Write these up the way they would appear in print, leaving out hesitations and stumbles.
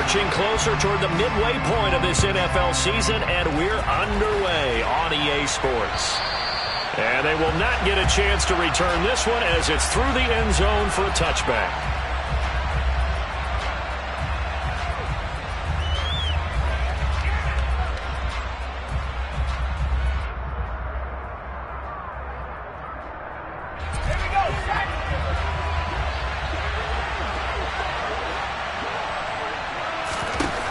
Inching closer toward the midway point of this NFL season, and we're underway on EA Sports. And they will not get a chance to return this one as it's through the end zone for a touchback.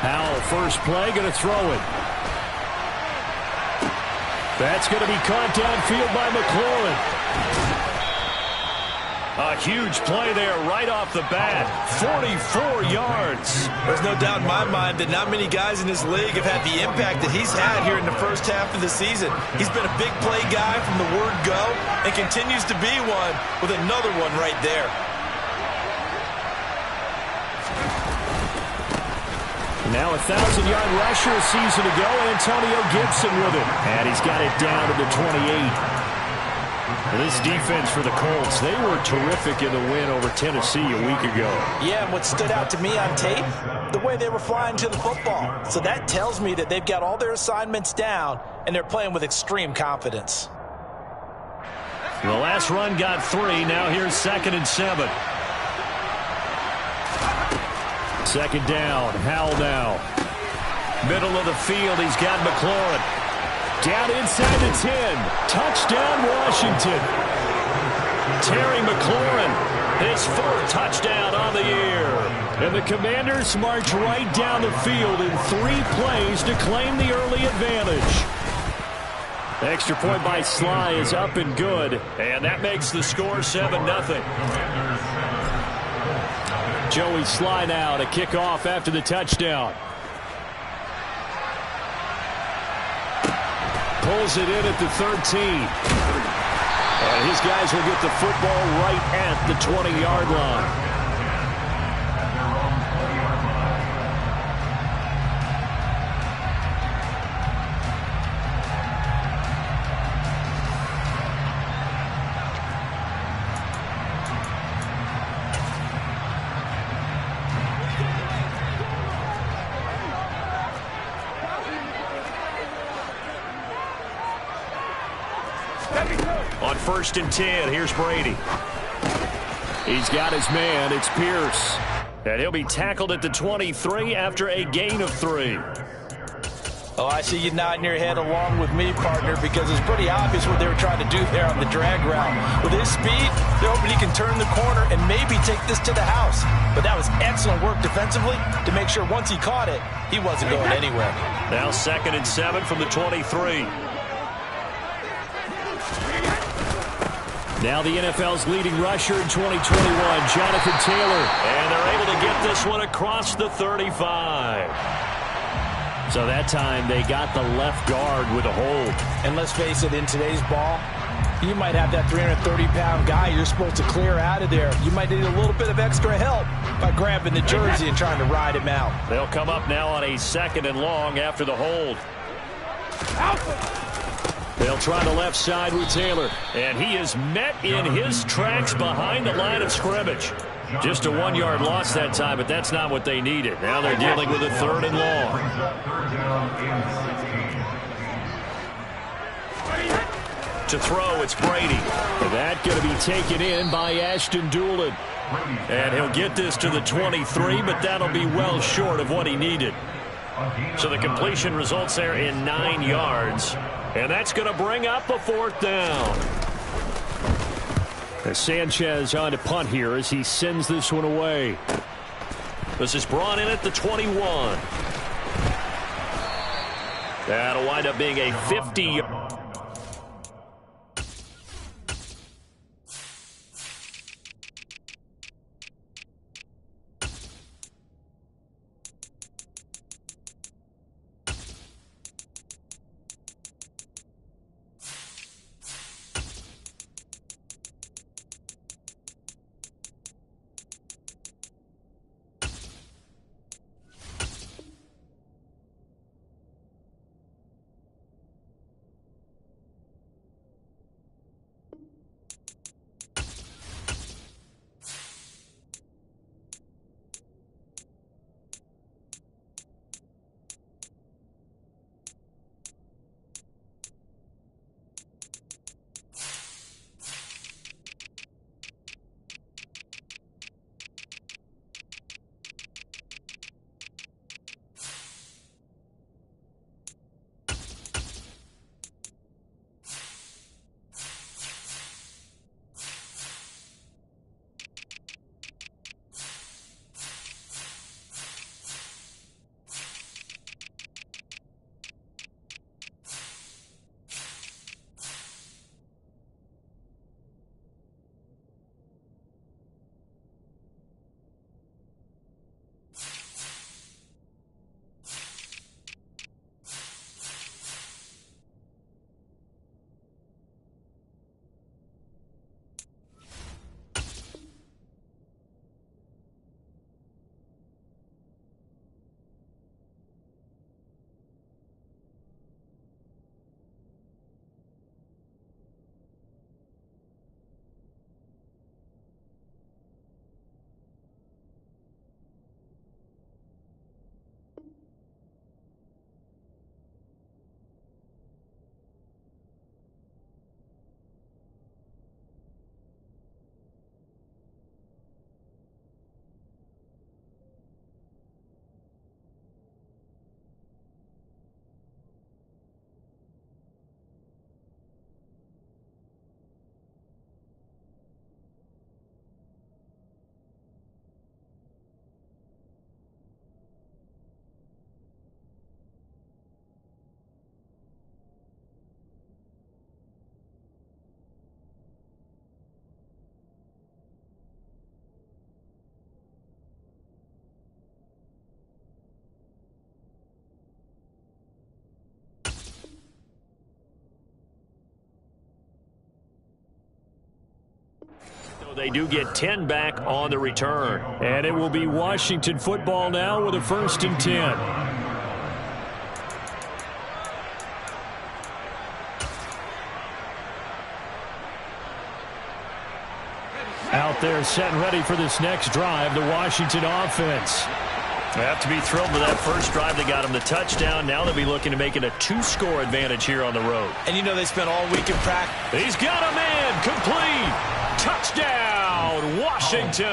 Howell, first play, going to throw it. That's going to be caught downfield by McLaurin. A huge play there right off the bat. 44 yards. There's no doubt in my mind that not many guys in this league have had the impact that he's had here in the first half of the season. He's been a big play guy from the word go and continues to be one with another one right there. Now a 1,000-yard rusher a season ago, Antonio Gibson with it. And he's got it down to the 28. This defense for the Colts, they were terrific in the win over Tennessee a week ago. Yeah, and what stood out to me on tape, the way they were flying to the football. So that tells me that they've got all their assignments down, and they're playing with extreme confidence. The last run got 3. Now here's 2nd and 7. Second down, Howell now. Middle of the field, he's got McLaurin. Down inside the 10. Touchdown, Washington. Terry McLaurin, his 4th touchdown on the year. And the Commanders march right down the field in 3 plays to claim the early advantage. Extra point by Sly is up and good. And that makes the score 7-0. Joey Sly now to kick off after the touchdown. Pulls it in at the 13. And his guys will get the football right at the 20-yard line. On 1st and 10, here's Brady. He's got his man. It's Pierce. And he'll be tackled at the 23 after a gain of 3. Oh, I see you nodding your head along with me, partner, because it's pretty obvious what they were trying to do there on the drag route. With his speed, they're hoping he can turn the corner and maybe take this to the house. But that was excellent work defensively to make sure once he caught it, he wasn't going anywhere. Now 2nd and 7 from the 23. Now the NFL's leading rusher in 2021, Jonathan Taylor. And they're able to get this one across the 35. So that time they got the left guard with a hold. And let's face it, in today's ball, you might have that 330-pound guy you're supposed to clear out of there. You might need a little bit of extra help by grabbing the jersey and trying to ride him out. They'll come up now on a 2nd and long after the hold. They'll try the left side with Taylor. And he is met in his tracks behind the line of scrimmage. Just a 1-yard loss that time, but that's not what they needed. Now they're dealing with a 3rd and long. To throw, it's Brady. And that going to be taken in by Ashton Dulin. And he'll get this to the 23, but that'll be well short of what he needed. So the completion results there in 9 yards. And that's going to bring up a 4th down. As Sanchez on to punt here as he sends this one away. This is brought in at the 21. That'll wind up being a 50-yard. They do get 10 back on the return. And it will be Washington football now with a 1st and 10. Out there set and ready for this next drive, the Washington offense. They have to be thrilled with that first drive. They got them the touchdown. Now they'll be looking to make it a 2-score advantage here on the road. And you know they spent all week in practice. He's got a man complete. Touchdown, Washington.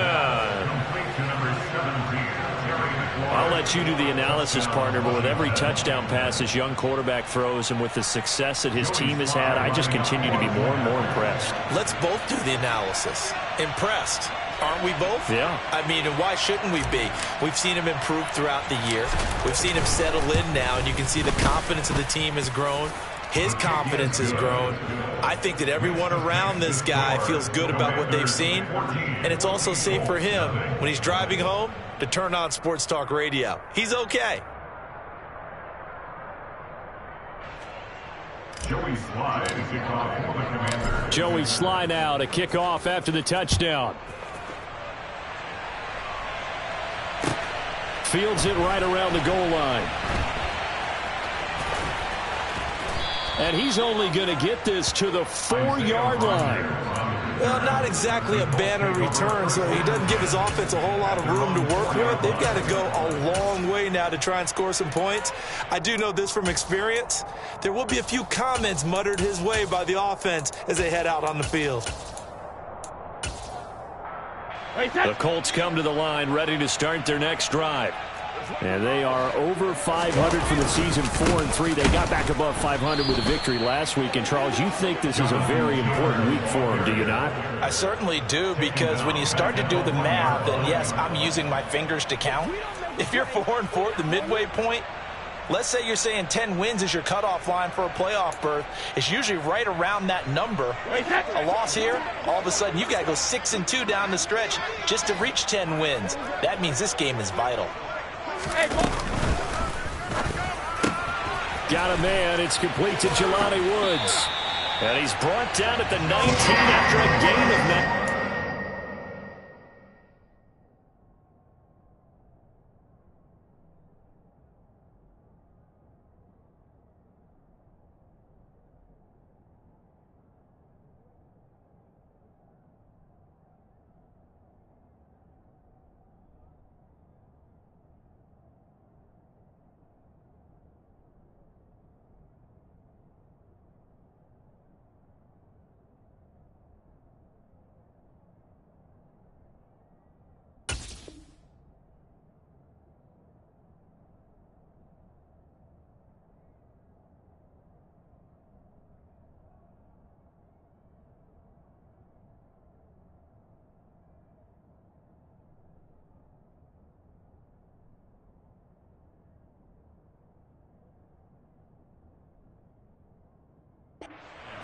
I'll let you do the analysis, partner, but with every touchdown pass this young quarterback throws and with the success that his team has had, I just continue to be more and more impressed. Let's both do the analysis. Impressed. Aren't we both? Yeah. I mean, and why shouldn't we be? We've seen him improve throughout the year. We've seen him settle in now, and you can see the confidence of the team has grown. His confidence has grown. I think that everyone around this guy feels good about what they've seen, and it's also safe for him when he's driving home to turn on Sports Talk Radio. He's okay. Joey Slye to kick off for the Commanders. Joey Slye now to kick off after the touchdown. Fields it right around the goal line. And he's only going to get this to the 4-yard line. Well, not exactly a banner return, so he doesn't give his offense a whole lot of room to work with. They've got to go a long way now to try and score some points. I do know this from experience. There will be a few comments muttered his way by the offense as they head out on the field. The Colts come to the line ready to start their next drive. And they are over 500 for the season, 4-3. They got back above 500 with a victory last week. And, Charles, you think this is a very important week for them, do you not? I certainly do, because when you start to do the math, and yes, I'm using my fingers to count. If you're 4-4 at the midway point, let's say you're saying 10 wins is your cutoff line for a playoff berth. It's usually right around that number. A loss here, all of a sudden you've got to go 6-2 down the stretch just to reach 10 wins. That means this game is vital. Got a man. It's complete to Jelani Woods. And he's brought down at the 19 after a gain of 9.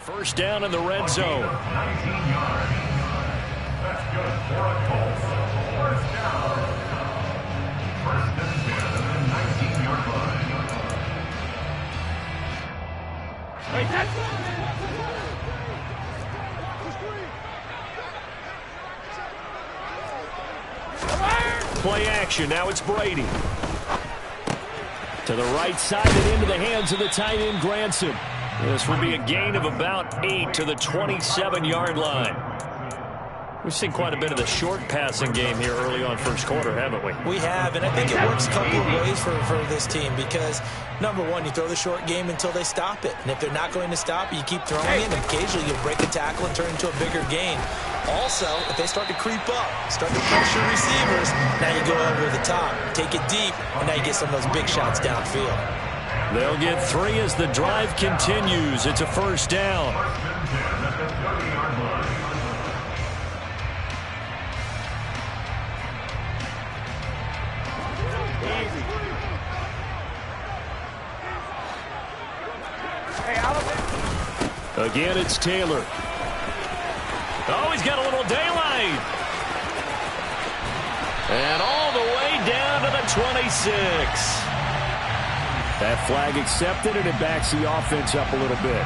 First down in the red zone. 19 yards. That's good for a Colts. First down. First and 10 at the 19-yard line. Play action. Now it's Brady. To the right side and into the hands of the tight end, Granson. This will be a gain of about 8 to the 27-yard line. We've seen quite a bit of the short passing game here early on first quarter, haven't we? We have, and I think it works a couple of ways for this team because, number one, you throw the short game until they stop it. And if they're not going to stop it, you keep throwing it, and occasionally you'll break a tackle and turn it into a bigger gain. Also, if they start to creep up, start to pressure receivers, now you go over the top, take it deep, and now you get some of those big shots downfield. They'll get 3 as the drive continues. It's a first down. Again, it's Taylor. Oh, he's got a little daylight. And all the way down to the 26. That flag accepted, and it backs the offense up a little bit.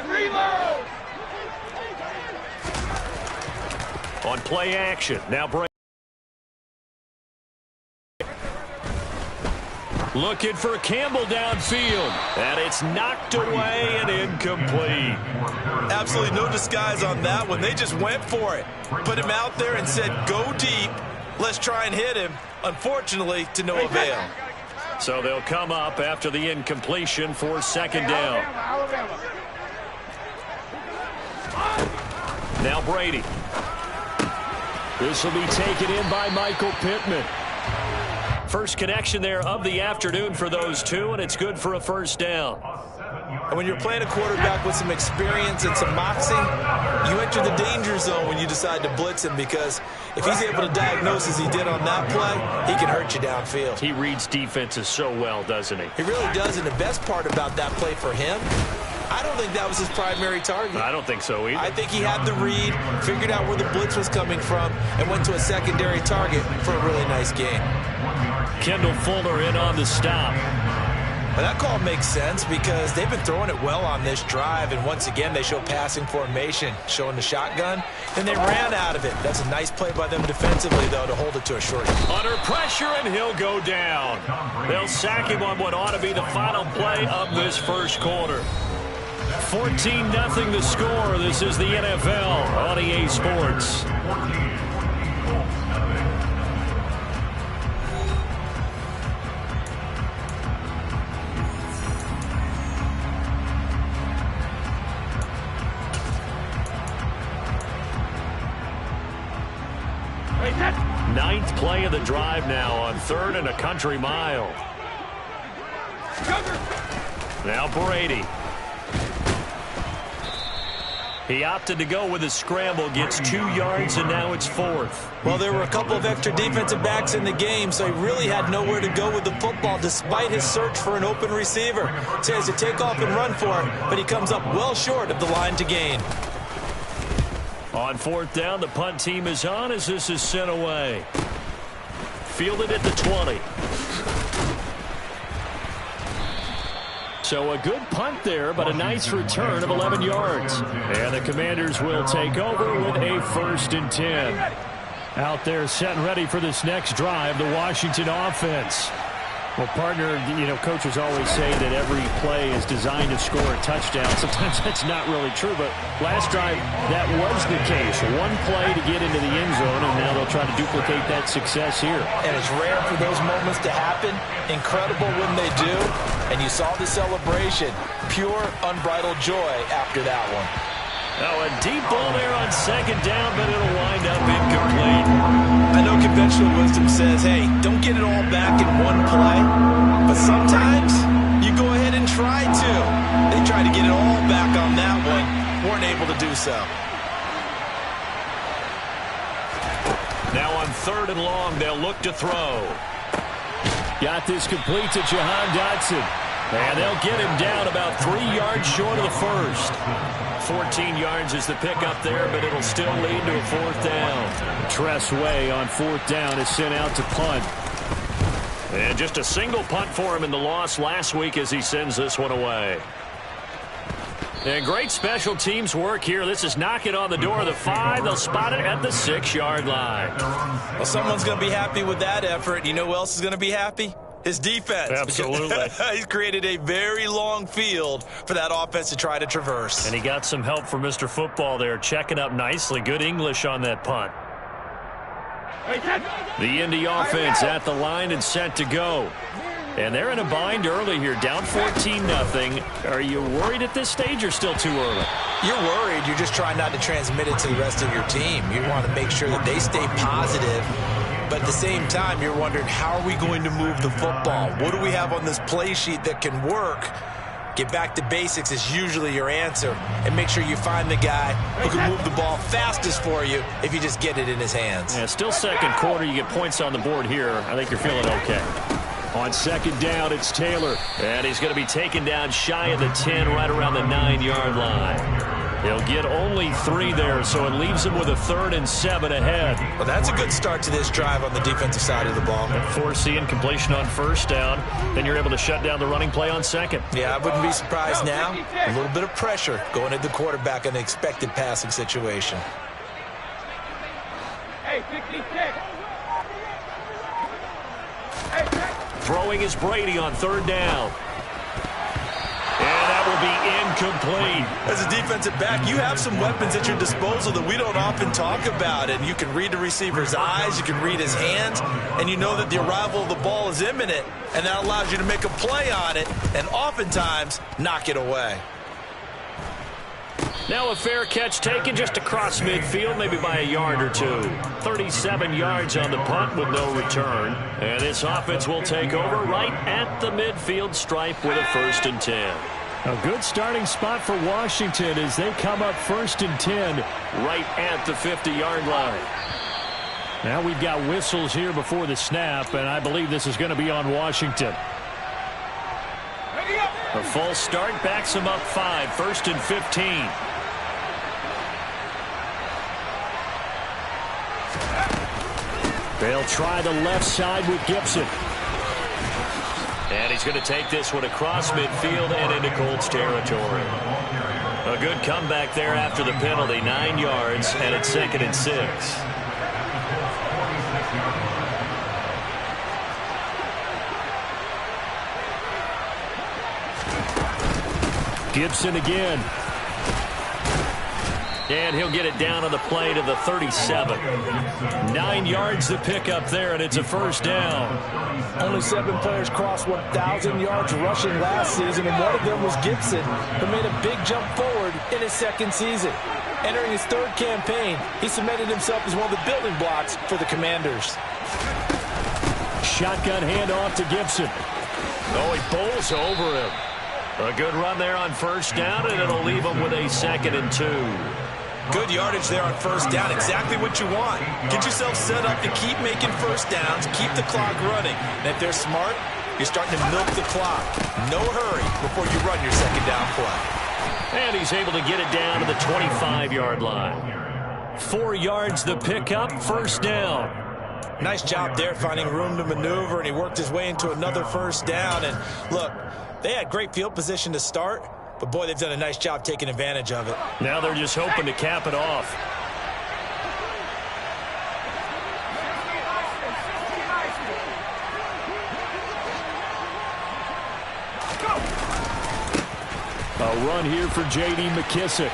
Reload! On play action, now Brady. Looking for Campbell downfield, and it's knocked away and incomplete. Absolutely no disguise on that one. They just went for it. Put him out there and said, go deep. Let's try and hit him. Unfortunately, to no avail. So they'll come up after the incompletion for second down. Now Brady. This will be taken in by Michael Pittman. First connection there of the afternoon for those two, and it's good for a first down. And when you're playing a quarterback with some experience and some moxie, you enter the danger zone when you decide to blitz him, because if he's able to diagnose as he did on that play, he can hurt you downfield. He reads defenses so well, doesn't he? He really does, and the best part about that play for him, I don't think that was his primary target. I don't think so either. I think he had the read, figured out where the blitz was coming from, and went to a secondary target for a really nice game. Kendall Fuller in on the stop. Well, that call makes sense because they've been throwing it well on this drive, and once again they show passing formation, showing the shotgun, and they ran out of it. That's a nice play by them defensively, though, to hold it to a short. Under pressure, and he'll go down. They'll sack him on what ought to be the final play of this first quarter. 14-0 the score. This is the NFL on EA Sports. Ninth play of the drive now on 3rd and a country mile. Now Brady. He opted to go with a scramble, gets 2 yards, and now it's 4th. Well, there were a couple of extra defensive backs in the game, so he really had nowhere to go with the football despite his search for an open receiver. So he has to take off and run for it, but he comes up well short of the line to gain. On 4th down, the punt team is on as this is sent away. Fielded at the 20. So a good punt there, but a nice return of 11 yards. And the Commanders will take over with a 1st and 10. Out there set and ready for this next drive, the Washington offense. Well, partner, you know, coaches always say that every play is designed to score a touchdown. Sometimes that's not really true, but last drive, that was the case. One play to get into the end zone, and now they'll try to duplicate that success here. And it's rare for those moments to happen. Incredible when they do. And you saw the celebration. Pure, unbridled joy after that one. Now a deep ball there on 2nd down, but it'll wind up incomplete. I know conventional wisdom says, hey, don't get it all back in one play. But sometimes you go ahead and try to. They tried to get it all back on that one. Weren't able to do so. Now on 3rd and long, they'll look to throw. Got this complete to Jahan Dotson. And they'll get him down about 3 yards short of the first. 14 yards is the pickup there, but it'll still lead to a 4th down. Tress Way on 4th down is sent out to punt. And just a single punt for him in the loss last week as he sends this one away. And great special teams work here. This is knocking on the door of the 5. They'll spot it at the 6-yard line. Well, someone's going to be happy with that effort. You know who else is going to be happy? His defense. Absolutely. He's created a very long field for that offense to try to traverse. And he got some help from Mr. Football there, checking up nicely. Good English on that punt. The Indy offense at the line and set to go. And they're in a bind early here, down 14-0. Are you worried at this stage or still too early? You're worried. You're just trying not to transmit it to the rest of your team. You want to make sure that they stay positive. But at the same time, you're wondering, how are we going to move the football? What do we have on this play sheet that can work? Get back to basics is usually your answer. And make sure you find the guy who can move the ball fastest for you if you just get it in his hands. Yeah, still 2nd quarter. You get points on the board here. I think you're feeling okay. On second down, it's Taylor. And he's going to be taken down shy of the 10, right around the 9-yard line. He'll get only 3 there, so it leaves him with a 3rd and 7 ahead. Well, that's a good start to this drive on the defensive side of the ball. Force the incompletion on first down. Then you're able to shut down the running play on second. Yeah, I wouldn't be surprised now. A little bit of pressure going at the quarterback in an expected passing situation. Throwing is Brady on 3rd down. And that will be incomplete. As a defensive back, you have some weapons at your disposal that we don't often talk about. And you can read the receiver's eyes, you can read his hands, and you know that the arrival of the ball is imminent. And that allows you to make a play on it and oftentimes knock it away. Now a fair catch taken just across midfield, maybe by a yard or 2. 37 yards on the punt with no return. And this offense will take over right at the midfield stripe with a 1st and 10. A good starting spot for Washington as they come up 1st and 10 right at the 50-yard line. Now we've got whistles here before the snap, and I believe this is going to be on Washington. A false start backs them up 5, 1st and 15. They'll try the left side with Gibson. And he's going to take this one across midfield and into Colts territory. A good comeback there after the penalty, 9 yards, and it's 2nd and 6. Gibson again. And he'll get it down on the play to the 37. 9 yards to pick up there, and it's a 1st down. Only 7 players crossed 1,000 yards rushing last season, and one of them was Gibson, who made a big jump forward in his 2nd season. Entering his 3rd campaign, he cemented himself as one of the building blocks for the Commanders. Shotgun handoff to Gibson. Oh, he bowls over him. A good run there on 1st down, and it'll leave him with a 2nd and 2. Good yardage there on 1st down, exactly what you want. Get yourself set up to keep making 1st downs, keep the clock running. And if they're smart, you're starting to milk the clock. No hurry before you run your 2nd down play. And he's able to get it down to the 25-yard line. 4 yards the pickup, 1st down. Nice job there finding room to maneuver, and he worked his way into another 1st down. And look, they had great field position to start, but boy, they've done a nice job taking advantage of it. Now they're just hoping to cap it off. A run here for J.D. McKissic.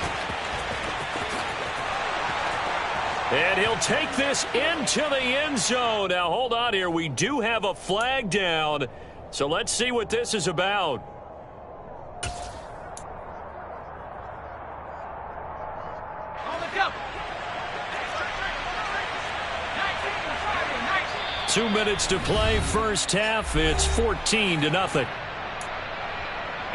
And he'll take this into the end zone. Now, hold on here. We do have a flag down. So let's see what this is about. Two minutes to play, 1st half. It's 14-0.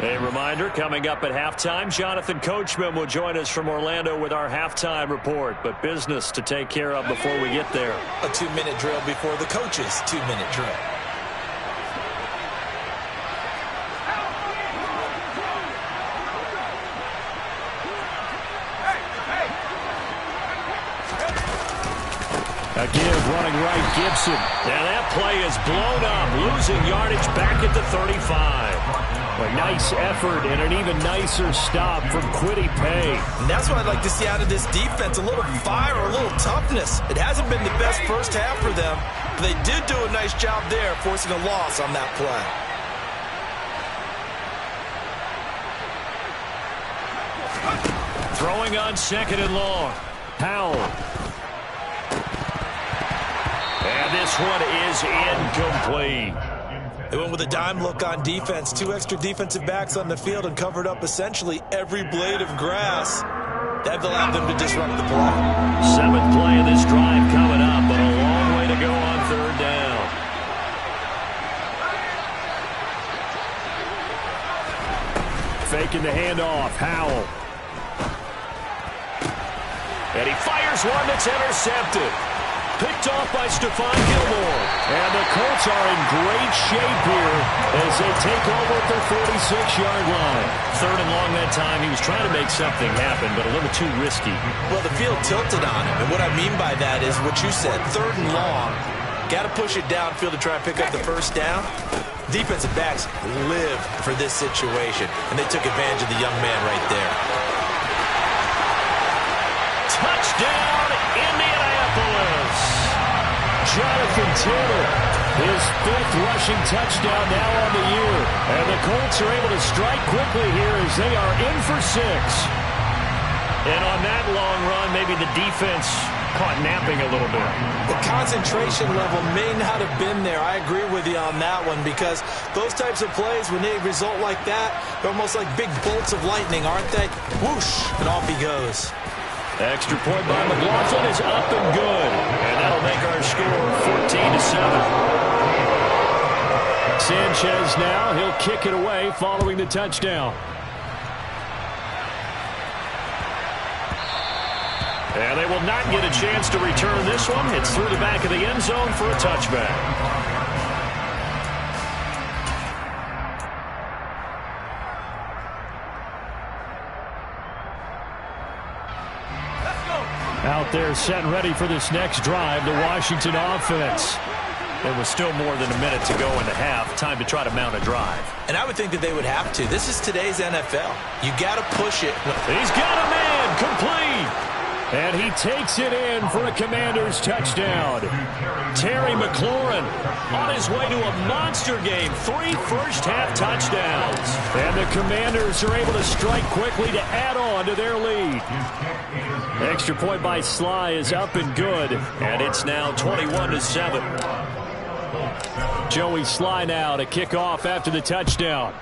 A reminder, coming up at halftime, Jonathan Coachman will join us from Orlando with our halftime report. But business to take care of before we get there. A 2-minute drill before the coach's 2-minute drill. Again, running right, Gibson. Now that play is blown up, losing yardage back at the 35. A nice effort and an even nicer stop from Kwity Paye. And that's what I'd like to see out of this defense, a little fire, a little toughness. It hasn't been the best 1st half for them, but they did do a nice job there, forcing a loss on that play. Throwing on 2nd and long. Howell. And this one is incomplete. They went with a dime look on defense. 2 extra defensive backs on the field and covered up essentially every blade of grass. That allowed them to disrupt the play. 7th play of this drive coming up, but a long way to go on 3rd down. Faking the handoff, Howell. And he fires one that's intercepted. Picked off by Stephon Gilmore. And the Colts are in great shape here as they take over at their 46-yard line. 3rd and long that time. He was trying to make something happen, but a little too risky. Well, the field tilted on him. And what I mean by that is what you said. 3rd and long. Got to push it downfield to try and pick up the first down. Defensive backs live for this situation, and they took advantage of the young man right there. Touchdown, Indianapolis! Jonathan Taylor, his 5th rushing touchdown now on the year. And the Colts are able to strike quickly here as they are in for 6. And on that long run, maybe the defense caught napping a little bit. The concentration level may not have been there. I agree with you on that one because those types of plays, when they result like that, they're almost like big bolts of lightning, aren't they? Whoosh, and off he goes. Extra point by McLaughlin is up and good. And that'll make our score 14-7. Sanchez now, he'll kick it away following the touchdown. And they will not get a chance to return this one. It's through the back of the end zone for a touchback. Out there set and ready for this next drive, the Washington offense. There was still more than a minute to go in the half. Time to try to mount a drive. And I would think that they would have to. This is today's NFL. You got to push it. He's got a man complete. And he takes it in for a Commanders touchdown. Terry McLaurin on his way to a monster game. 3 first-half touchdowns. And the Commanders are able to strike quickly to add on to their lead. Extra point by Sly is up and good. And it's now 21-7. Joey Sly now to kick off after the touchdown.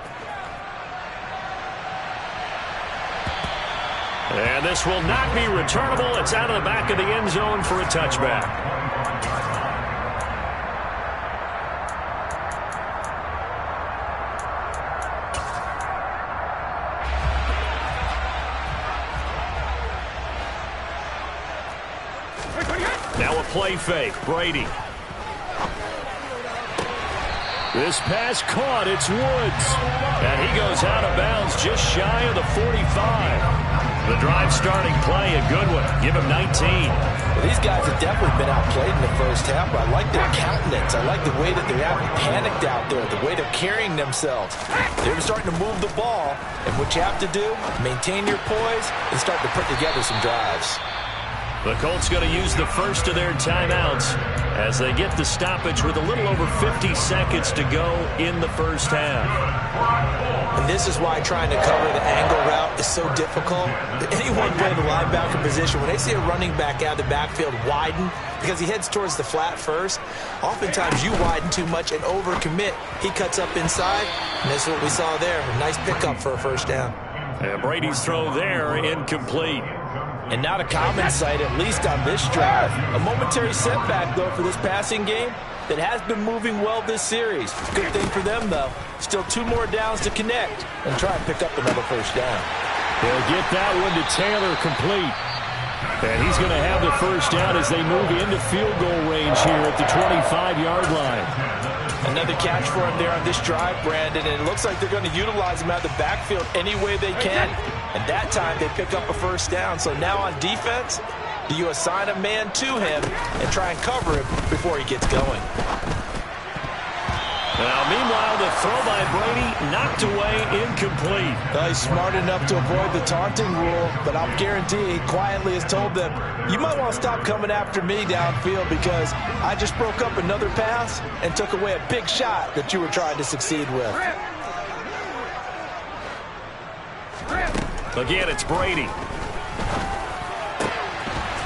And this will not be returnable. It's out of the back of the end zone for a touchback. Now a play fake. Brady. This pass caught. It's Woods. And he goes out of bounds just shy of the 45. The drive starting play, a good one. Give him 19. Well, these guys have definitely been outplayed in the first half, but I like their countenance. I like the way that they're having panicked out there, the way they're carrying themselves. They're starting to move the ball, and what you have to do, maintain your poise and start to put together some drives. The Colts going to use the first of their timeouts as they get the stoppage with a little over 50 seconds to go in the first half. And this is why trying to cover the angle route is so difficult. Anyone playing the linebacker position, when they see a running back out of the backfield widen because he heads towards the flat first, oftentimes you widen too much and overcommit. He cuts up inside, and that's what we saw there. A nice pickup for a first down. And Brady's throw there, incomplete. And not a common sight, at least on this drive. A momentary setback, though, for this passing game that has been moving well this series. Good thing for them, though. Still 2 more downs to connect and try and pick up another first down. They'll get that one to Taylor complete. And he's going to have the first down as they move into field goal range here at the 25-yard line. Another catch for him there on this drive, Brandon, and it looks like they're going to utilize him out of the backfield any way they can. And that time they pick up a first down. So now on defense, do you assign a man to him and try and cover him before he gets going? Now, meanwhile, the throw by Brady knocked away, incomplete. Well, he's smart enough to avoid the taunting rule, but I'll guarantee he quietly has told them, you might want to stop coming after me downfield because I just broke up another pass and took away a big shot that you were trying to succeed with. Again, it's Brady.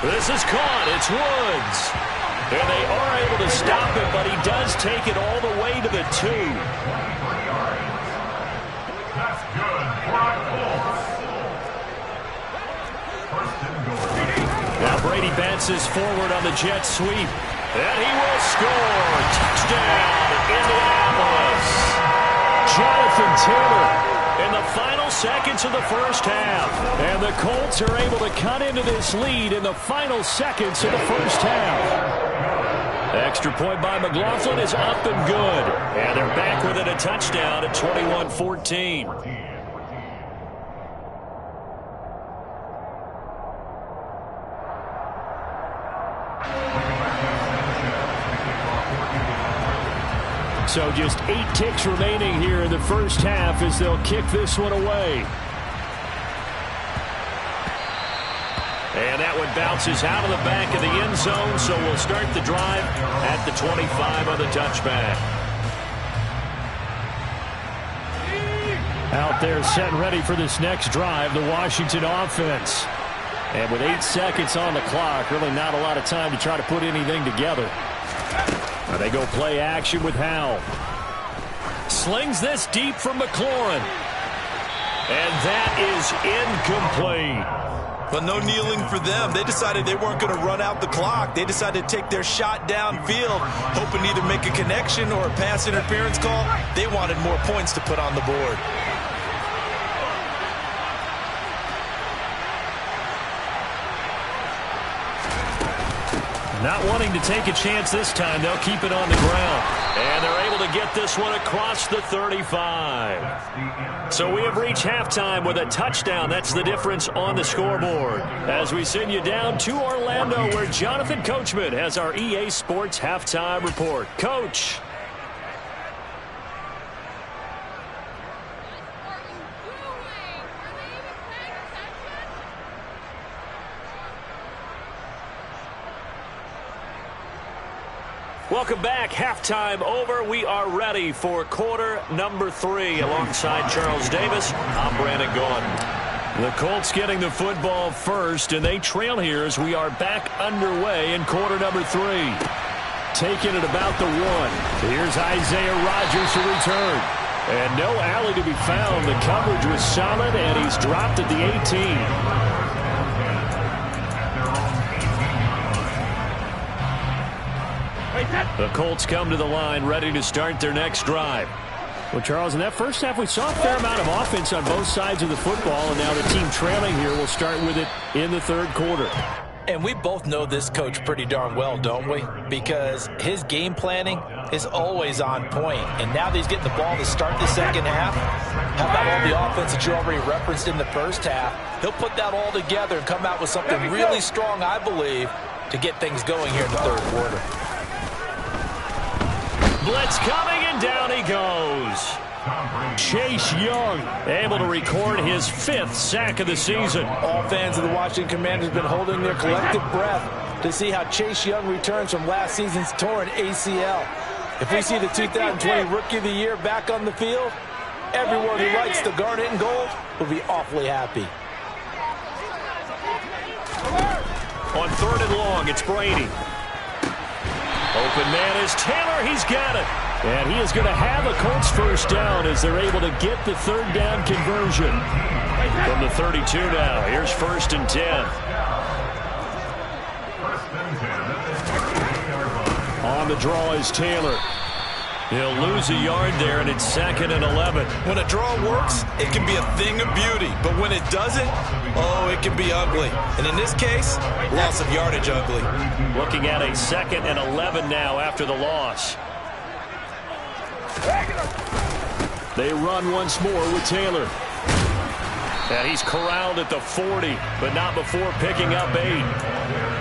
This is caught. It's Woods. And they are able to stop it, but he does take it all the way to the 2. That's good for a Colts. First and goal. Now Brady bounces forward on the jet sweep. And he will score. Touchdown, Indianapolis. Jonathan Taylor in the final seconds of the first half. And the Colts are able to cut into this lead in the final seconds of the first half. Extra point by McLaughlin is up and good. And they're back within a touchdown at 21-14. So just 8 ticks remaining here in the first half as they'll kick this one away. And that one bounces out of the back of the end zone, so we'll start the drive at the 25 on the touchback. Out there set and ready for this next drive, the Washington offense. And with 8 seconds on the clock, really not a lot of time to try to put anything together. They go play action with Howell. Slings this deep for McLaurin. And that is incomplete. But no kneeling for them. They decided they weren't going to run out the clock. They decided to take their shot downfield, hoping to either make a connection or a pass interference call. They wanted more points to put on the board. Not wanting to take a chance this time, they'll keep it on the ground. And they're able to get this one across the 35. So we have reached halftime with a touchdown. That's the difference on the scoreboard. As we send you down to Orlando, where Jonathan Coachman has our EA Sports Halftime Report. Coach. Welcome back. Halftime over. We are ready for quarter number 3. Alongside Charles Davis, I'm Brandon Gaudin. The Colts getting the football first, and they trail here as we are back underway in quarter number 3. Taking it about the 1. Here's Isaiah Rodgers to return. And no alley to be found. The coverage was solid, and he's dropped at the 18. The Colts come to the line ready to start their next drive. Well, Charles, in that first half, we saw a fair amount of offense on both sides of the football, and now the team trailing here will start with it in the third quarter. And we both know this coach pretty darn well, don't we? Because his game planning is always on point. And now that he's getting the ball to start the second half, how about all the offense that you already referenced in the first half? He'll put that all together and come out with something really strong, I believe, to get things going here in the third quarter. Blitz coming, and down he goes. Chase Young able to record his 5th sack of the season. All fans of the Washington Commanders have been holding their collective breath to see how Chase Young returns from last season's torn ACL. If we see the 2020 Rookie of the Year back on the field, everyone who likes the garnet and gold will be awfully happy. On 3rd and long, it's Brady. Open man is Taylor. He's got it. And he is going to have a Colts first down as they're able to get the 3rd down conversion. From the 32 now, here's 1st and 10. On the draw is Taylor. He'll lose a yard there, and it's 2nd and 11. When a draw works, it can be a thing of beauty. But when it doesn't, oh, it can be ugly. And in this case, loss of yardage ugly. Looking at a 2nd and 11 now after the loss. They run once more with Taylor. And he's corralled at the 40, but not before picking up 8.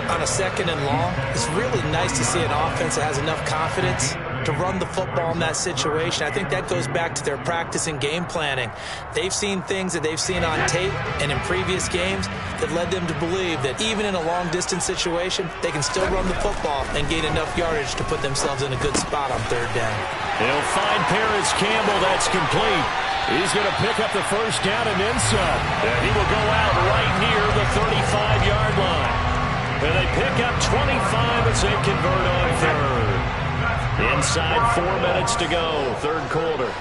On a 2nd and long, it's really nice to see an offense that has enough confidence to run the football in that situation. I think that goes back to their practice and game planning. They've seen things that they've seen on tape and in previous games that led them to believe that even in a long-distance situation, they can still run the football and gain enough yardage to put themselves in a good spot on 3rd down. They'll find Paris Campbell. That's complete. He's going to pick up the first down and then some. And he will go out right near the 35-yard line. And they pick up 25 as they convert on 3rd. Inside 4 minutes to go, 3rd quarter.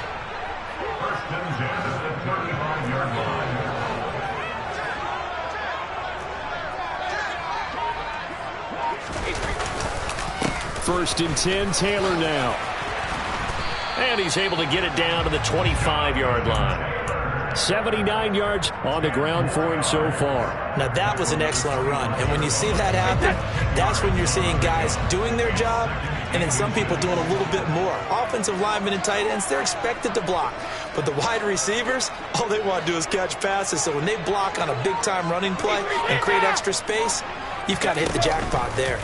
1st and 10 at the 35-yard line. First and 10, Taylor now. And he's able to get it down to the 25-yard line. 79 yards on the ground for him so far. Now that was an excellent run. And when you see that happen, that's when you're seeing guys doing their job and then some people doing a little bit more. Offensive linemen and tight ends, they're expected to block. But the wide receivers, all they want to do is catch passes. So when they block on a big-time running play and create extra space, you've got to hit the jackpot there.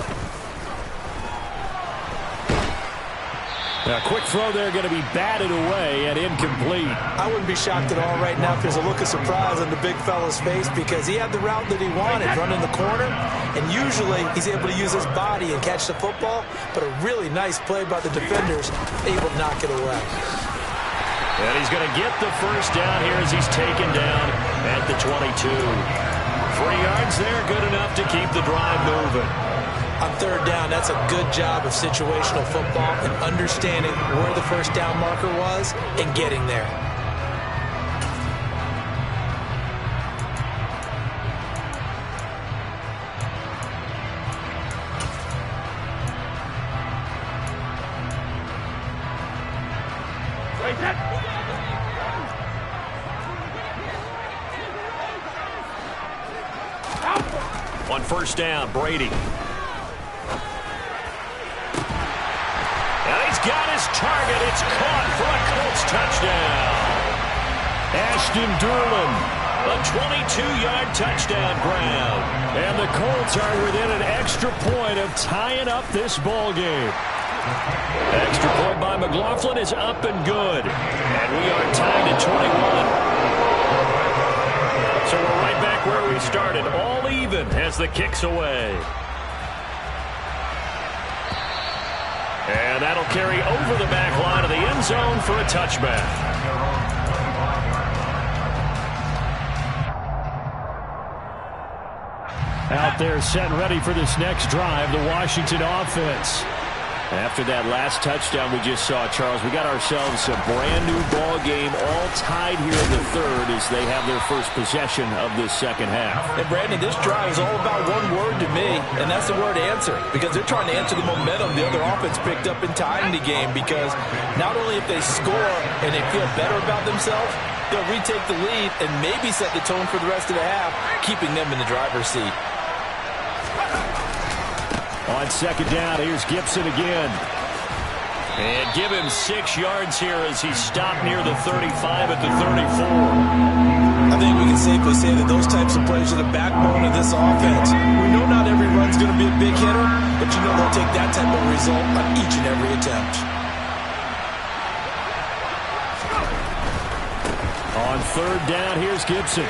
A quick throw there going to be batted away and incomplete. I wouldn't be shocked at all right now if there's a look of surprise on the big fella's face because he had the route that he wanted, running the corner, and usually he's able to use his body and catch the football, but a really nice play by the defenders, able to knock it away. And he's going to get the first down here as he's taken down at the 22. 3 yards there, good enough to keep the drive moving. On third down, that's a good job of situational football and understanding where the first down marker was and getting there. On first down, Brady. Got his target. It's caught for a Colts touchdown. Ashton Dulin, a 22-yard touchdown grab. And the Colts are within an extra point of tying up this ball game. Extra point by McLaughlin is up and good. And we are tied at 21. So we're right back where we started, all even as the kick's away. And that'll carry over the back line of the end zone for a touchback. Out there set and ready for this next drive, the Washington offense. After that last touchdown we just saw, Charles, we got ourselves a brand-new ball game, all tied here in the third as they have their first possession of this second half. And, Brandon, this drive is all about one word to me, and that's the word answer, because they're trying to answer the momentum the other offense picked up in tying the game, because not only if they score and they feel better about themselves, they'll retake the lead and maybe set the tone for the rest of the half, keeping them in the driver's seat. On second down, here's Gibson again. And give him 6 yards here as he's stopped near the 35 at the 34. I think we can safely say that those types of plays are the backbone of this offense. We know not every run's going to be a big hitter, but you know they'll take that type of result on each and every attempt. On third down, here's Gibson.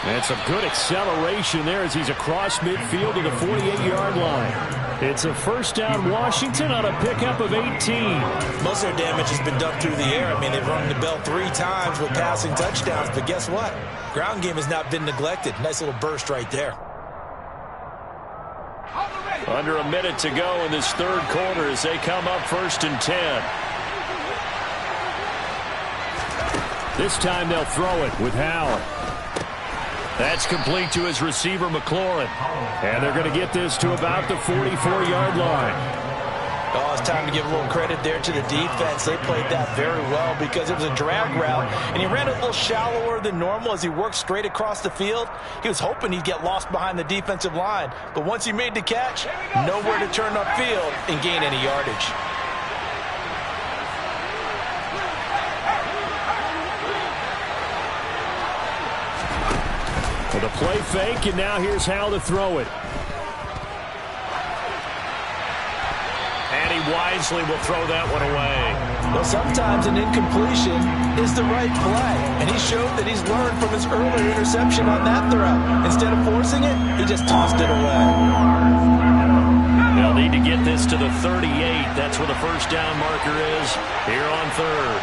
And some good acceleration there as he's across midfield to the 48-yard line. It's a first down Washington on a pickup of 18. Most of their damage has been done through the air. I mean, they've rung the bell 3 times with passing touchdowns, but guess what? Ground game has not been neglected. Nice little burst right there. Under a minute to go in this third quarter as they come up 1st and 10. This time they'll throw it with Howard. That's complete to his receiver, McLaurin. And they're going to get this to about the 44-yard line. Oh, it's time to give a little credit there to the defense. They played that very well because it was a drag route, and he ran a little shallower than normal as he worked straight across the field. He was hoping he'd get lost behind the defensive line, but once he made the catch, nowhere to turn upfield and gain any yardage. With a play fake, and now here's how to throw it. And he wisely will throw that one away. Well, sometimes an incompletion is the right play, and he showed that he's learned from his earlier interception on that throw. Instead of forcing it, he just tossed it away. They'll need to get this to the 38. That's where the first down marker is here on third.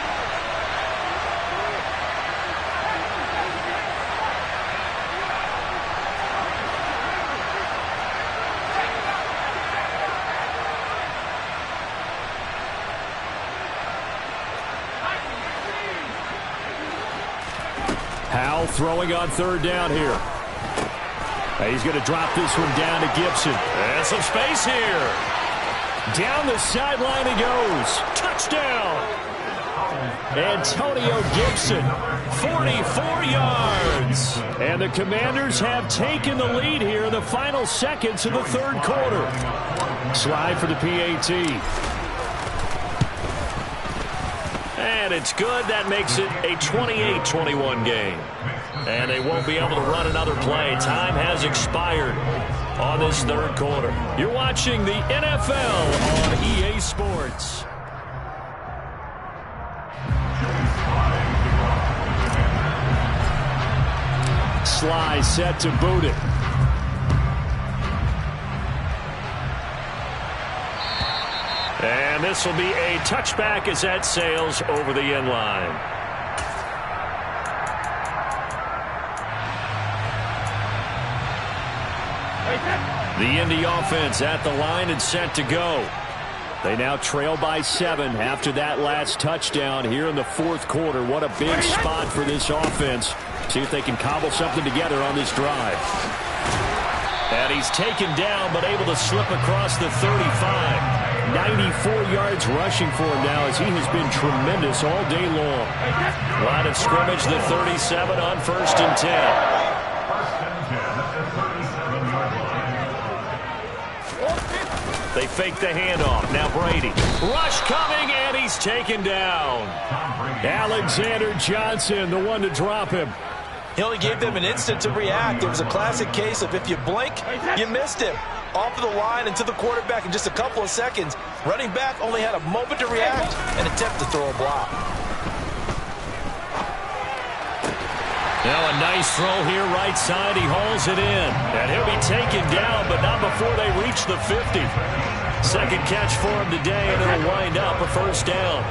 Howell throwing on third down here. He's going to drop this one down to Gibson. And some space here. Down the sideline he goes. Touchdown. Antonio Gibson 44 yards. And the Commanders have taken the lead here in the final seconds of the third quarter. Slide for the PAT. And it's good. That makes it a 28-21 game. And they won't be able to run another play. Time has expired on this third quarter. You're watching the NFL on EA Sports. Sly set to boot it. And this will be a touchback as that sails over the end line. The Indy offense at the line and set to go. They now trail by 7 after that last touchdown here in the fourth quarter. What a big spot for this offense. See if they can cobble something together on this drive. And he's taken down but able to slip across the 35. 94 yards rushing for him now as he has been tremendous all day long. Line of scrimmage, the 37 on 1st and 10. 1st and 10 at the 37-yard line. They fake the handoff. Now Brady. Rush coming, and he's taken down. Alexander Johnson, the one to drop him. He only gave them an instant to react. It was a classic case of if you blink, you missed him. Off of the line and to the quarterback in just a couple of seconds. Running back only had a moment to react and attempt to throw a block. Now a nice throw here right side. He hauls it in. And he'll be taken down, but not before they reach the 50. Second catch for him today, and it'll wind up a first down.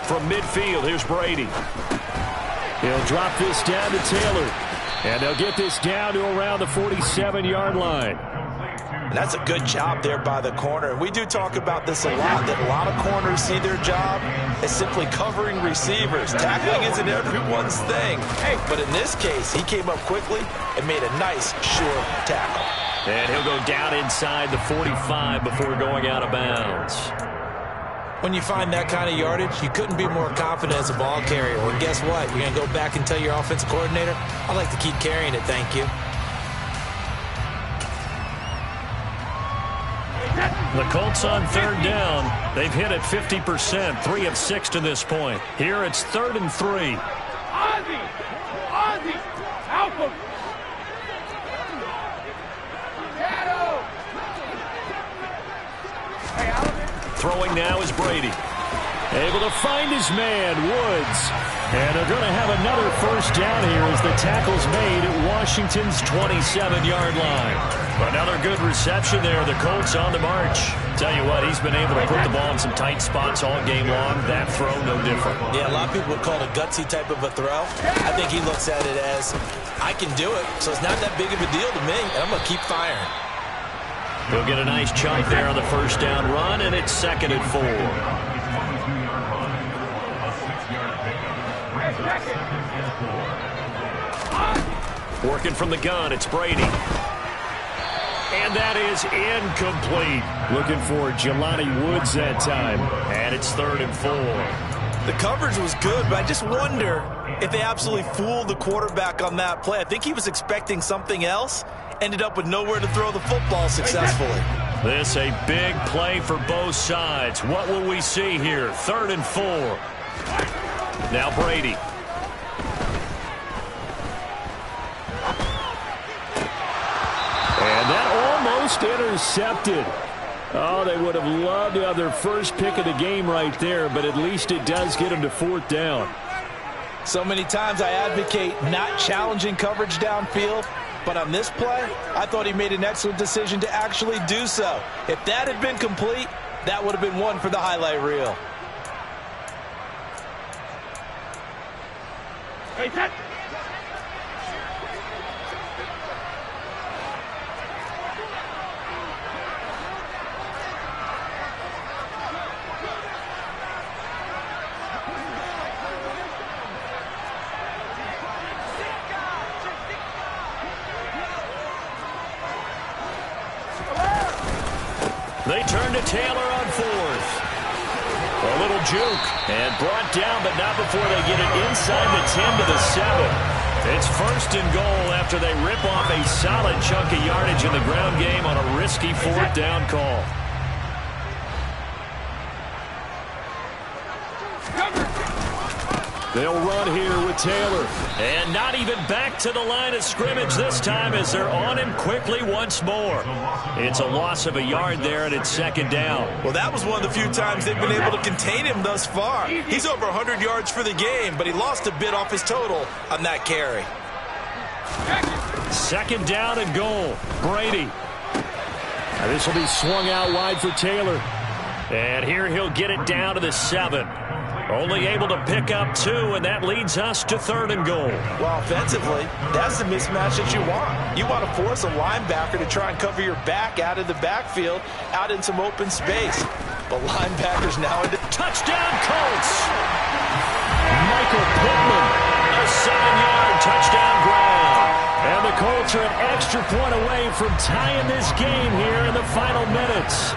From midfield, here's Brady. He'll drop this down to Taylor. And they'll get this down to around the 47-yard line. And that's a good job there by the corner. And we do talk about this a lot, that a lot of corners see their job as simply covering receivers. Tackling isn't everyone's thing. But in this case, he came up quickly and made a nice, sure tackle. And he'll go down inside the 45 before going out of bounds. When you find that kind of yardage, you couldn't be more confident as a ball carrier. Well, guess what? You're going to go back and tell your offensive coordinator, I'd like to keep carrying it, thank you. The Colts on third down. They've hit it 50%, 3 of 6 to this point. Here it's 3rd and 3. Ozzie, help him. Throwing now is Brady. Able to find his man, Woods. And they're going to have another first down here as the tackle's made at Washington's 27-yard line. Another good reception there. The Colts on the march. Tell you what, he's been able to put the ball in some tight spots all game long. That throw, no different. Yeah, a lot of people would call it a gutsy type of a throw. I think he looks at it as, I can do it, so it's not that big of a deal to me, and I'm going to keep firing. He'll get a nice chunk there on the first down run, and it's 2nd and 4. Working from the gun, it's Brady. And that is incomplete. Looking for Jelani Woods that time. And it's 3rd and 4. The coverage was good, but I just wonder if they absolutely fooled the quarterback on that play. I think he was expecting something else. Ended up with nowhere to throw the football successfully. This a big play for both sides. What will we see here? 3rd and 4. Now Brady. And that almost intercepted. Oh, they would have loved to have their first pick of the game right there, but at least it does get them to 4th down. So many times I advocate not challenging coverage downfield, but on this play, I thought he made an excellent decision to actually do so. If that had been complete, that would have been one for the highlight reel. Hey, set. return to Taylor on fourth. A little juke, and brought down, but not before they get it inside the 10 to the 7. It's first and goal after they rip off a solid chunk of yardage in the ground game on a risky fourth down call. They'll run here with Taylor. And not even back to the line of scrimmage this time as they're on him quickly once more. It's a loss of a yard there, and it's second down. Well, that was one of the few times they've been able to contain him thus far. He's over 100 yards for the game, but he lost a bit off his total on that carry. Second down and goal. Brady. Now this will be swung out wide for Taylor. And here he'll get it down to the 7. Only able to pick up 2, and that leads us to third and goal. Well, offensively, that's the mismatch that you want. You want to force a linebacker to try and cover your back out of the backfield, out in some open space. But linebackers now into touchdown Colts. Michael Pittman, a 7-yard touchdown grab. And the Colts are an extra point away from tying this game here in the final minutes.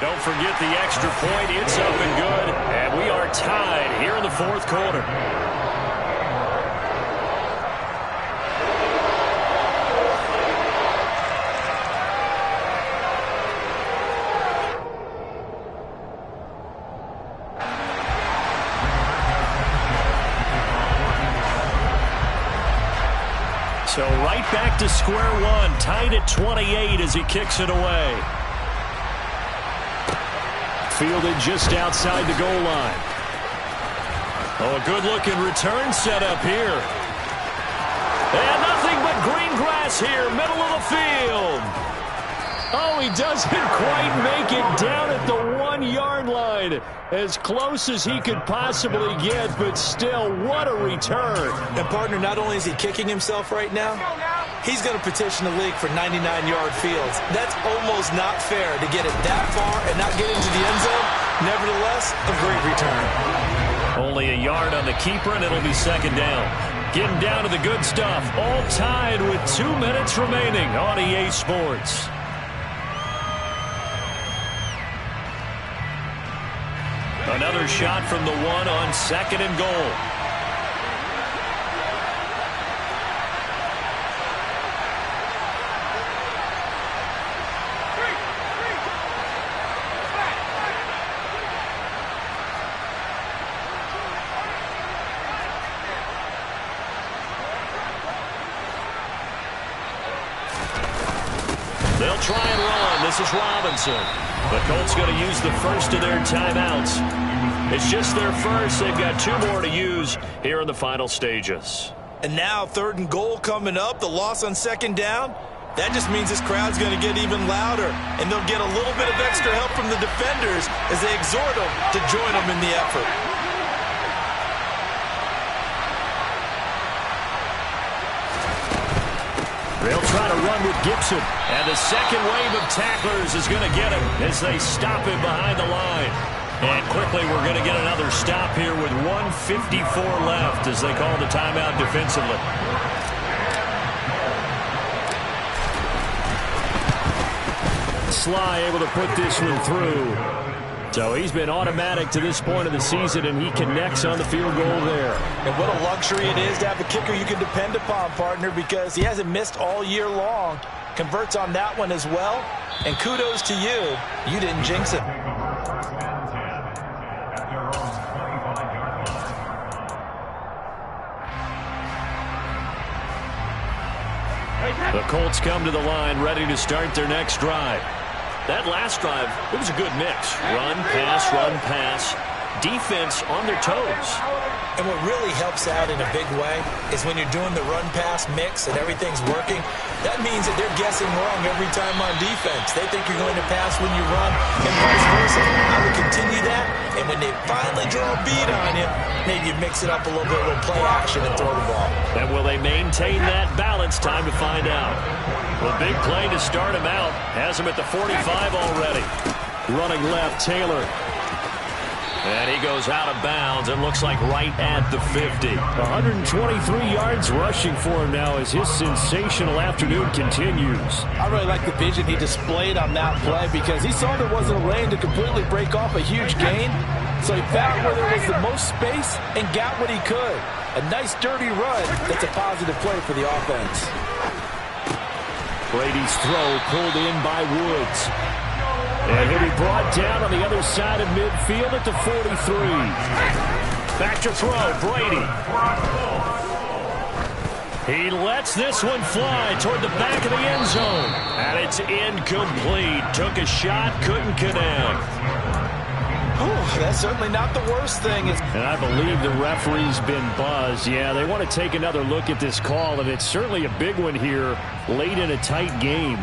Don't forget the extra point. It's up and good. And we are tied here in the fourth quarter. So right back to square one. Tied at 28 as he kicks it away. Fielded just outside the goal line. Oh, a good-looking return set up here. And nothing but green grass here, middle of the field. Oh, he doesn't quite make it down at the 1-yard line. As close as he could possibly get, but still, what a return. And, partner, not only is he kicking himself right now, he's going to petition the league for 99-yard fields. That's almost not fair to get it that far and not get into the end zone. Nevertheless, a great return. Only a yard on the keeper, and it'll be second down. Getting down to the good stuff. All tied with 2 minutes remaining on EA Sports. Another shot from the 1 on second and goal. They'll try and run. This is Robinson. The Colts going to use the first of their timeouts. It's just their first. They've got 2 more to use here in the final stages. And now third and goal coming up. The loss on second down. That just means this crowd's going to get even louder. And they'll get a little bit of extra help from the defenders as they exhort them to join them in the effort. They'll try to run with Gibson. And the second wave of tacklers is going to get him as they stop him behind the line. And quickly we're going to get another stop here with 1:54 left as they call the timeout defensively. Sly able to put this one through. So he's been automatic to this point of the season, and he connects on the field goal there. And what a luxury it is to have a kicker you can depend upon, partner, because he hasn't missed all year long. Converts on that one as well. And kudos to you. You didn't jinx it. The Colts come to the line ready to start their next drive. That last drive, it was a good mix. Run, pass, defense on their toes. And what really helps out in a big way is when you're doing the run-pass mix and everything's working, that means that they're guessing wrong every time on defense. They think you're going to pass when you run and vice versa. I would continue that, and when they finally draw a beat on you, maybe you mix it up a little bit, a little play action and throw the ball. And will they maintain that balance? Time to find out. Well, big play to start him out. Has him at the 45 already. Running left, Taylor. And he goes out of bounds. It looks like right at the 50. 123 yards rushing for him now as his sensational afternoon continues. I really like the vision he displayed on that play because he saw there wasn't a lane to completely break off a huge gain. So he found where there was the most space and got what he could. A nice dirty run. That's a positive play for the offense. Brady's throw pulled in by Woods. And he'll be brought down on the other side of midfield at the 43. Back to throw, Brady. He lets this one fly toward the back of the end zone. And it's incomplete. Took a shot, couldn't connect. That's certainly not the worst thing. And I believe the referee's been buzzed. Yeah, they want to take another look at this call, and it's certainly a big one here late in a tight game.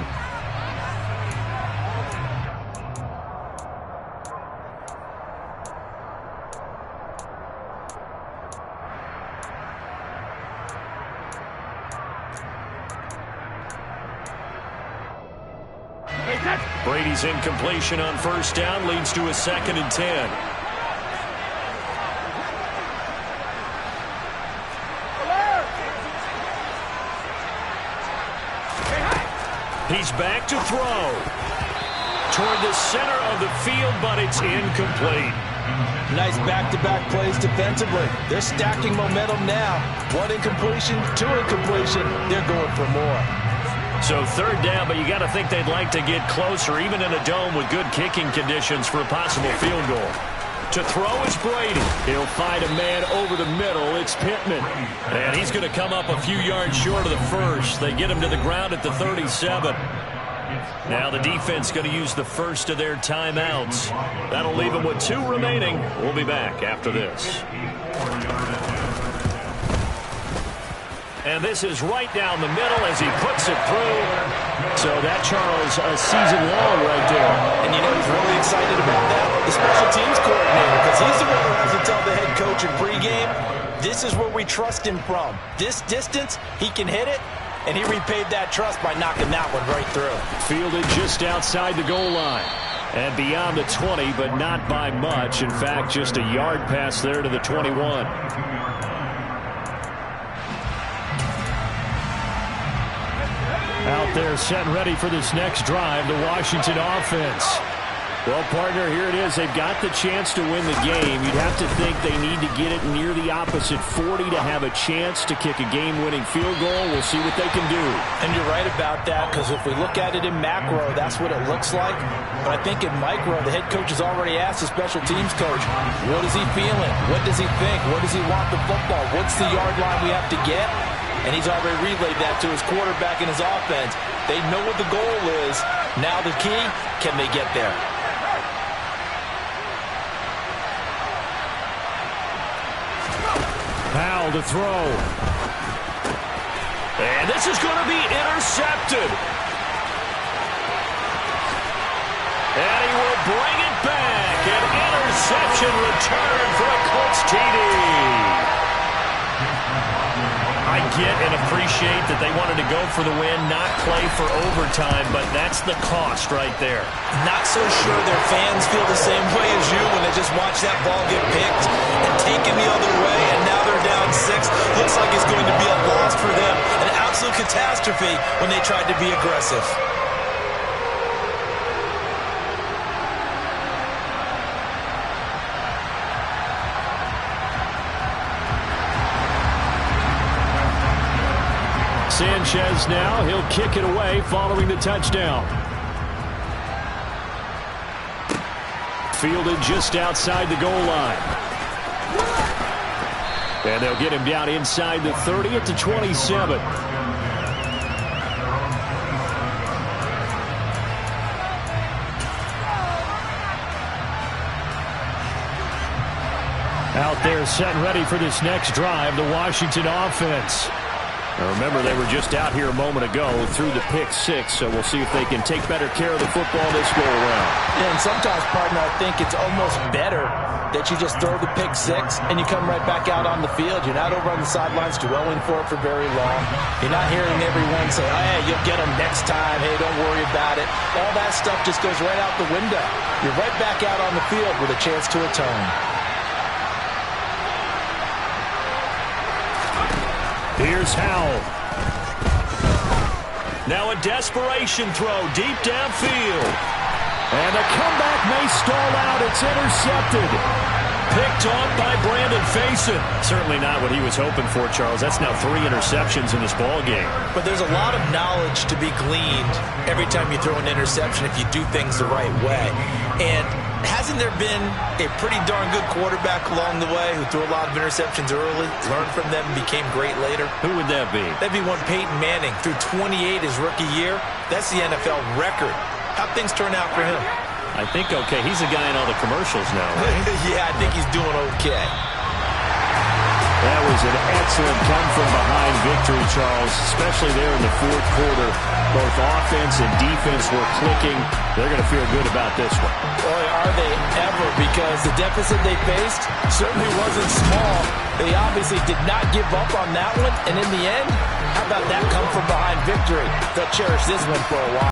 Brady's incompletion on first down leads to a 2nd and 10. He's back to throw toward the center of the field, but it's incomplete. Nice back-to-back plays defensively. They're stacking momentum now. 1 incompletion, 2 incompletion. They're going for more. So 3rd down, but you got to think they'd like to get closer, even in a dome with good kicking conditions for a possible field goal. To throw is Brady. He'll find a man over the middle. It's Pittman. And he's going to come up a few yards short of the first. They get him to the ground at the 37. Now the defense going to use the first of their timeouts. That'll leave them with 2 remaining. We'll be back after this. And this is right down the middle as he puts it through. So that, Charles, a season long right there. And you know he's really excited about that? The special teams coordinator, because he's the one who has to tell the head coach in pregame, this is where we trust him from. This distance, he can hit it, and he repaid that trust by knocking that one right through. Fielded just outside the goal line. And beyond the 20, but not by much. In fact, just a yard pass there to the 21. Out there set and ready for this next drive, the Washington offense. Well, partner, here it is. They've got the chance to win the game. You'd have to think they need to get it near the opposite 40 to have a chance to kick a game-winning field goal. We'll see what they can do. And you're right about that, because if we look at it in macro, that's what it looks like. But I think in micro, the head coach has already asked the special teams coach, what is he feeling? What does he think? Where does he want the football? What's the yard line we have to get? And he's already relayed that to his quarterback and his offense. They know what the goal is. Now the key, can they get there? Powell to throw. And this is going to be intercepted. And he will bring it back. An interception return for a Colts TD. I get and appreciate that they wanted to go for the win, not play for overtime, but that's the cost right there. Not so sure their fans feel the same way as you when they just watch that ball get picked and taken the other way, and now they're down 6. Looks like it's going to be a loss for them. An absolute catastrophe when they tried to be aggressive. Sanchez now, he'll kick it away following the touchdown. Fielded just outside the goal line. And they'll get him down inside the 30 at the 27. Out there set and ready for this next drive, the Washington offense. Now remember, they were just out here a moment ago through the pick 6, so we'll see if they can take better care of the football this go-around. Yeah, and sometimes, partner, I think it's almost better that you just throw the pick 6 and you come right back out on the field. You're not over on the sidelines dwelling for it for very long. You're not hearing everyone say, oh, hey, you'll get them next time. Hey, don't worry about it. All that stuff just goes right out the window. You're right back out on the field with a chance to atone. Here's Howell. Now a desperation throw deep downfield. And a comeback may stall out. It's intercepted. Picked off by Brandon Facyson. Certainly not what he was hoping for, Charles. That's now 3 interceptions in this ball game. But there's a lot of knowledge to be gleaned every time you throw an interception if you do things the right way. And hasn't there been a pretty darn good quarterback along the way who threw a lot of interceptions early, learned from them, and became great later? Who would that be? That'd be one Peyton Manning. Threw 28 his rookie year. That's the NFL record. How'd things turn out for him? I think okay. He's the guy in all the commercials now, right? Yeah, I think he's doing okay. That was an excellent come-from-behind victory, Charles, especially there in the fourth quarter. Both offense and defense were clicking. They're going to feel good about this one. Boy, are they ever, because the deficit they faced certainly wasn't small. They obviously did not give up on that one, and in the end, how about that come-from-behind victory? They'll cherish this one for a while.